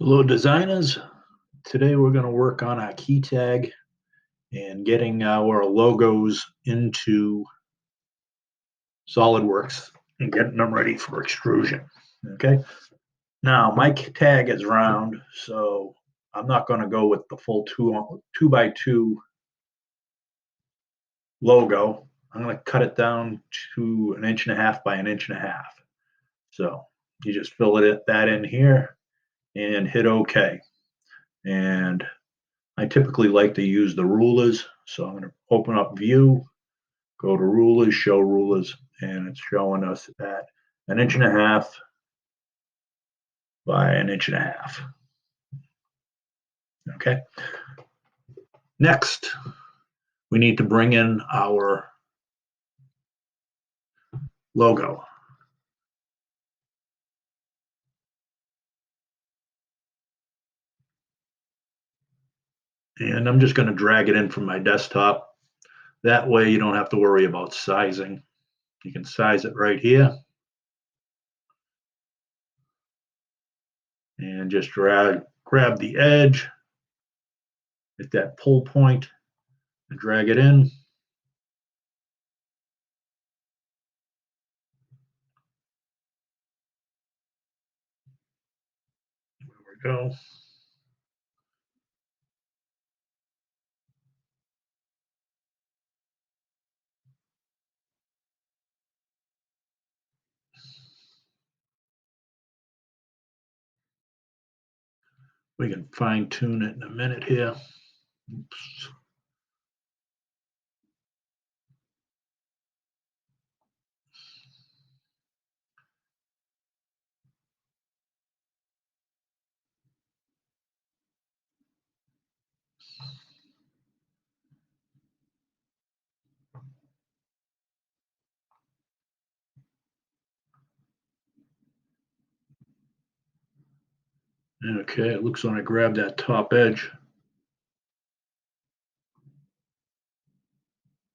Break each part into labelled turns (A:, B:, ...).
A: Hello, designers. Today we're going to work on our key tag and getting our logos into Solidworks and getting them ready for extrusion. Okay. Now my tag is round, so I'm not going to go with the full two by two logo. I'm going to cut it down to 1.5 inches by 1.5 inches. So you just fill that in here and hit OK. And I typically like to use the rulers. So I'm going to open up view, go to rulers, show rulers, and it's showing us at 1.5 inches by 1.5 inches. Okay. Next, we need to bring in our logo. And I'm just going to drag it in from my desktop. That way you don't have to worry about sizing. You can size it right here. And just grab the edge, hit that pull point, and drag it in. There we go. We can fine tune it in a minute here. Oops. Okay, it looks like I grabbed that top edge.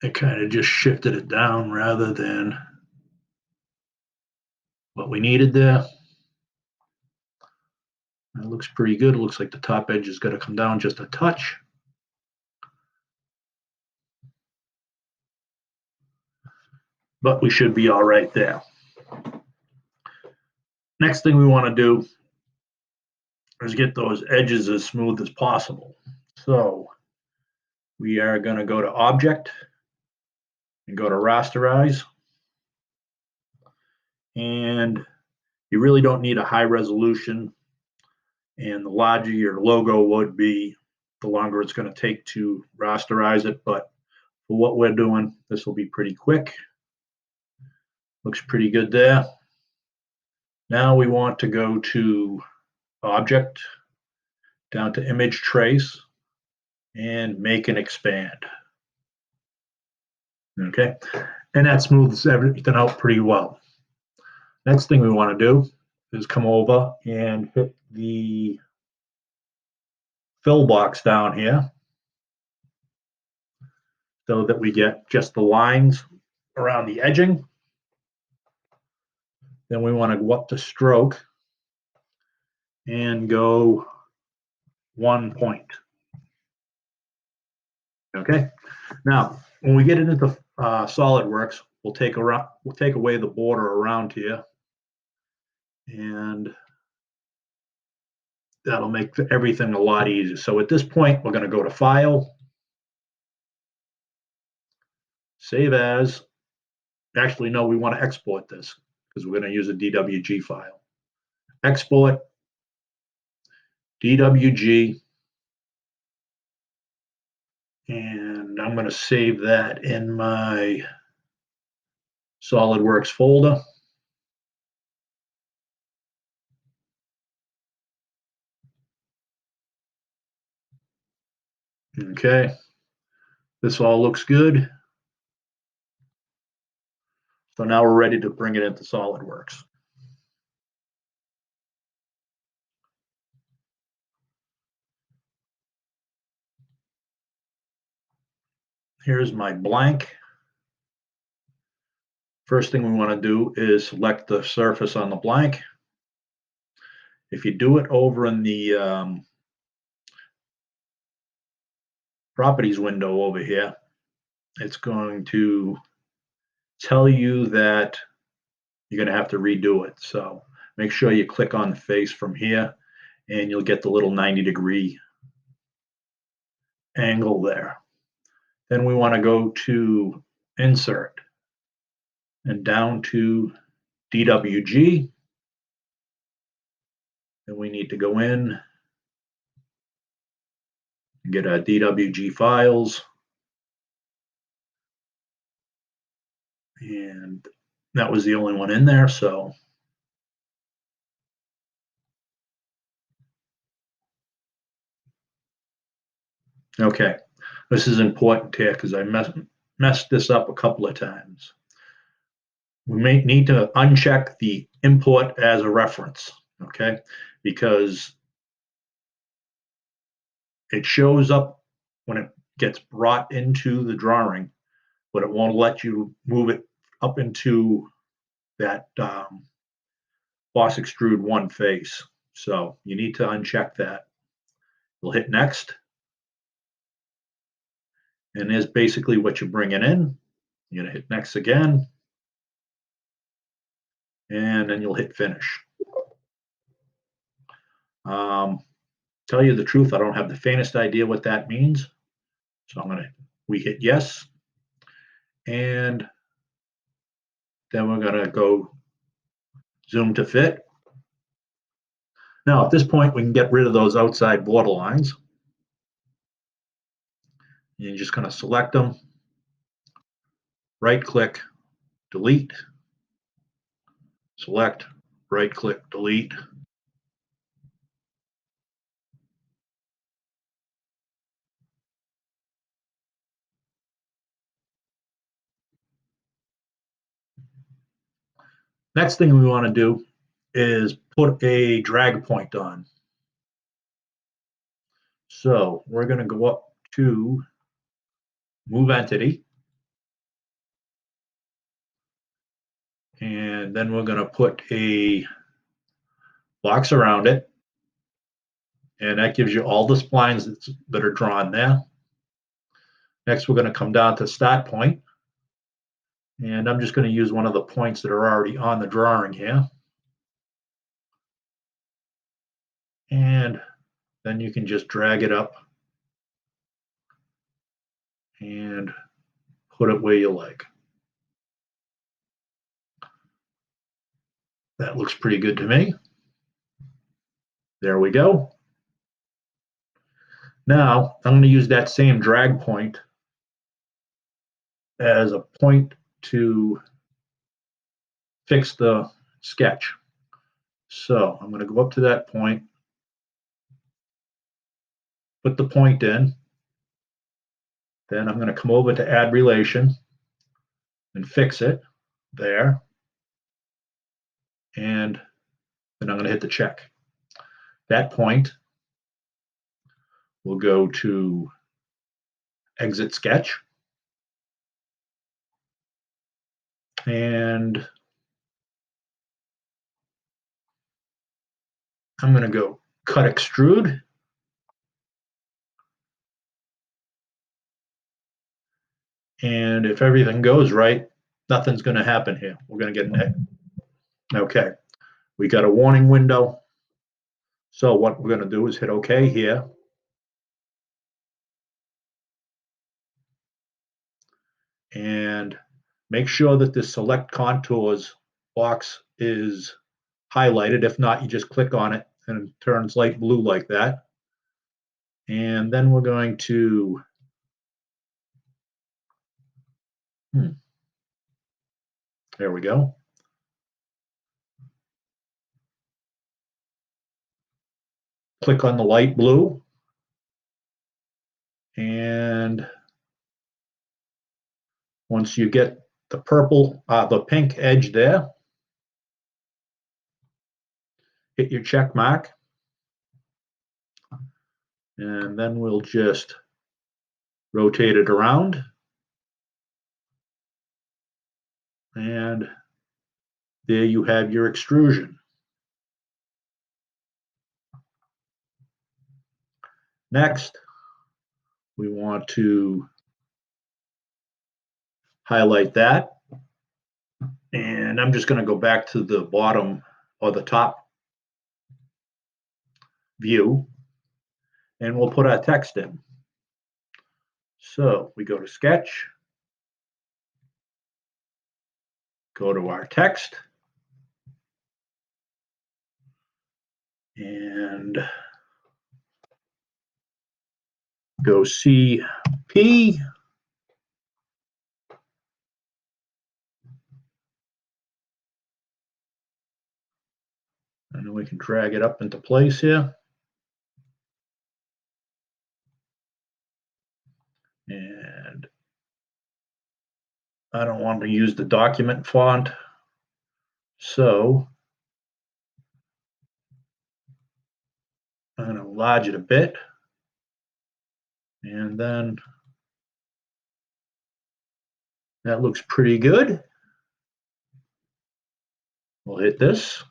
A: It kind of just shifted it down rather than what we needed there. That looks pretty good. It looks like the top edge is going to come down just a touch. But we should be all right there. Next thing we want to do is get those edges as smooth as possible. So we are going to go to Object and go to Rasterize. And you really don't need a high resolution. And the larger your logo would be, the longer it's going to take to rasterize it. But for what we're doing, this will be pretty quick. Looks pretty good there. Now we want to go to Object, down to Image Trace, and make and expand. Okay, and that smooths everything out pretty well. Next thing we want to do is come over and hit the fill box down here so that we get just the lines around the edging. Then we want to go up to stroke and go 1 point. Okay. Now, when we get into SolidWorks, we'll take away the border around here, and that'll make everything a lot easier. So at this point, we're going to go to File, Save As. Actually, no, we want to export this because we're going to use a DWG file. Export, DWG, and I'm going to save that in my SolidWorks folder. Okay, this all looks good. So now we're ready to bring it into SolidWorks. Here's my blank. First thing we want to do is select the surface on the blank. If you do it over in the properties window over here, it's going to tell you that you're going to have to redo it. So make sure you click on the face from here and you'll get the little 90-degree angle there. Then we want to go to Insert and down to DWG. And we need to go in and get our DWG files. And that was the only one in there, so okay. This is important here because I messed this up a couple of times. We may need to uncheck the import as a reference, okay? Because it shows up when it gets brought into the drawing, but it won't let you move it up into that boss extrude one face. So you need to uncheck that. We'll hit next. And there's basically what you're bringing in. You're going to hit next again. And then you'll hit finish. Tell you the truth, I don't have the faintest idea what that means. So we hit yes. And then we're going to go zoom to fit. Now at this point, we can get rid of those outside border lines. You're just going to select them, right click, delete, select, right click, delete. Next thing we want to do is put a drag point on. So we're going to go up to Move Entity. And then we're going to put a box around it. And that gives you all the splines that are drawn there. Next, we're going to come down to Start Point. And I'm just going to use one of the points that are already on the drawing here. And then you can just drag it up and put it where you like. That looks pretty good to me. There we go. Now, I'm going to use that same drag point as a point to fix the sketch. So I'm going to go up to that point, put the point in. Then I'm going to come over to Add Relation and fix it there. And then I'm going to hit the check. That point will go to Exit Sketch. And I'm going to go Cut Extrude. And if everything goes right, nothing's going to happen here. We're going to get an egg. Okay, we got a warning window. So what we're going to do is hit OK here. And make sure that the Select Contours box is highlighted. If not, you just click on it and it turns light blue like that. And then we're going to there we go. Click on the light blue. And once you get the the pink edge there, hit your check mark. And then we'll just rotate it around. And there you have your extrusion. Next, we want to highlight that. And I'm just going to go back to the bottom or the top view, and we'll put our text in. So we go to Sketch, go to our text, and go CP. And then we can drag it up into place here. And I don't want to use the document font, so I'm going to enlarge it a bit. And then that looks pretty good. We'll hit this.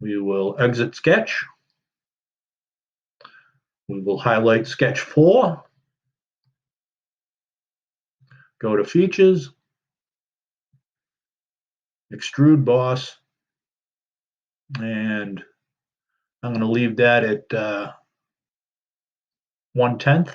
A: We will exit Sketch. We will highlight Sketch 4. Go to Features, Extrude Boss, and I'm going to leave that at 1/10.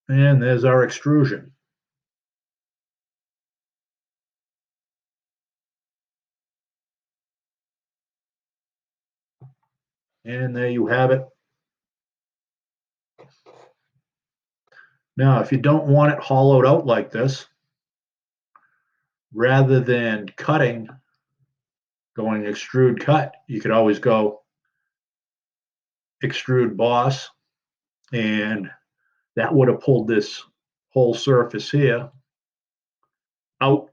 A: And there's our extrusion. And there you have it. Now, if you don't want it hollowed out like this, rather than cutting, going extrude cut, you could always go extrude boss, and that would have pulled this whole surface here out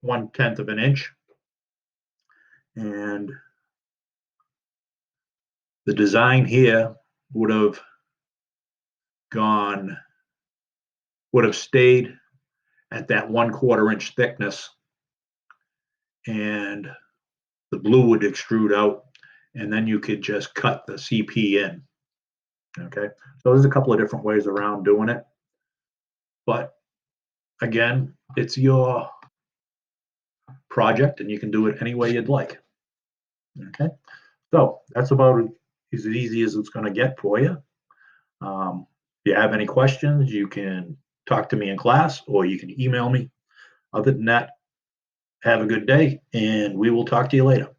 A: 1/10 of an inch. And the design here would have stayed at that 1/4 inch thickness, and the blue would extrude out, and then you could just cut the CP in. Okay, so there's a couple of different ways around doing it, but again, it's your project and you can do it any way you'd like. Okay, so that's about as easy as it's going to get for you. If you have any questions, you can talk to me in class or you can email me. Other than that, have a good day and we will talk to you later.